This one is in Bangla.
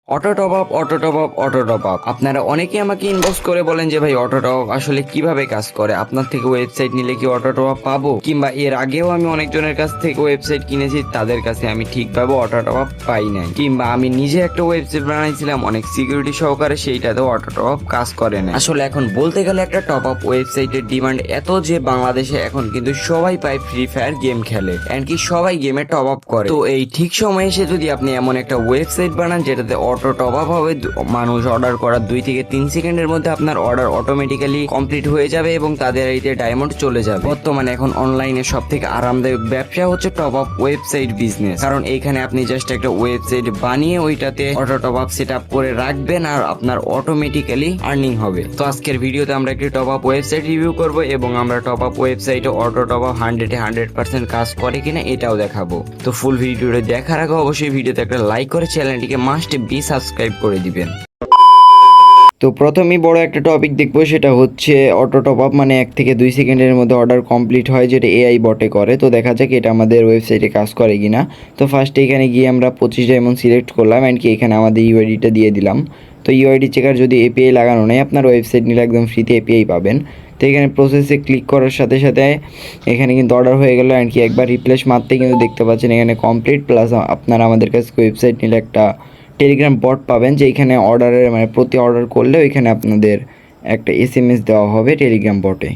Auto top up, auto top up, auto top up. আপনারা অনেকেই আমাকে ইনবক্স করে বলেন যে ভাই অটো টপ আপ আসলে কিভাবে কাজ করে, আপনার থেকে ওয়েবসাইট নিলে কি অটো টপ আপ পাবো, কিংবা এর আগেও আমি অনেকজনের কাছ থেকে ওয়েবসাইট কিনেছি, তাদের কাছে আমি ঠিকভাবে অটো টপ আপ পাই নাই, কিংবা আমি নিজে একটা ওয়েবসাইট বানাইছিলাম অনেক সিকিউরিটি সহকারে, সেইটাতেও অটো টপ আপ কাজ করে না। আসলে এখন বলতে গেলে একটা টপ আপ ওয়েবসাইটের ডিমান্ড এত যে বাংলাদেশে এখন কিন্তু সবাই পায় ফ্রি ফায়ার গেম খেলে, এন্ড কি সবাই গেমে টপ আপ করে। তো এই ঠিক সময় এসে যদি আপনি এমন একটা ওয়েবসাইট বানান যেটাতে অটো টপ আপ হবে, মানুষ অর্ডার করার 2 থেকে 3 সেকেন্ডের মধ্যে আপনার অর্ডার অটোমেটিক্যালি কমপ্লিট হয়ে যাবে এবং তাদের এইতে ডায়মন্ড চলে যাবে। বর্তমানে এখন অনলাইনে সব থেকে আরামদায়ক ব্যবসা হচ্ছে টপ আপ ওয়েবসাইট বিজনেস, কারণ এইখানে আপনি জাস্ট একটা ওয়েবসাইট বানিয়ে ওইটাতে auto top up set up করে রাখবেন আর আপনার অটোমেটিক্যালি আর্নিং হবে। তো আজকের ভিডিওতে আমরা একটি টপ আপ ওয়েবসাইট রিভিউ করব এবং আমরা টপ আপ ওয়েবসাইটে অটো টপ আপ 100% কাজ করে কিনা এটাও দেখাবো। তো ফুল ভিডিওটা দেখার আগে অবশ্যই ভিডিওতে একটা লাইক করে চ্যানেলটিকে মাস্ট বি সাবস্ক্রাইব করে দিবেন। তো প্রথমেই বড় একটা টপিক দেখবো, সেটা হচ্ছে অটো টপ আপ, মানে 1 থেকে 2 সেকেন্ডের মধ্যে অর্ডার কমপ্লিট হয়, যেটা এআই বটে করে। তো দেখা যাক এটা আমাদের ওয়েবসাইটে কাজ করে কিনা। তো ফার্স্টে এখানে গিয়ে আমরা 25 ডায়মন্ড সিলেক্ট করলাম, অ্যান্ড কি এখানে আমাদের ইউআইডিটা দিয়ে দিলাম। তো ইউআইডি চেকার যদি এপিআই লাগানো নেই, আপনার ওয়েবসাইট নিলে একদম ফ্রিতে এপিআই পাবেন। তো এখানে প্রসেসে ক্লিক করার সাথে সাথে এখানে কিন্তু অর্ডার হয়ে গেল, অ্যান্ড কি একবার রিপ্লেস মারতে কিন্তু দেখতে পাচ্ছেন এখানে কমপ্লিট, প্লাস আপনারা আমাদের কাছে ওয়েবসাইট নিলে একটা টেলিগ্রাম বট পাবেন, যে এখানে অর্ডারের মানে প্রতি অর্ডার করলে ওইখানে আপনাদের একটা এসএমএস দেওয়া হবে টেলিগ্রাম বটে।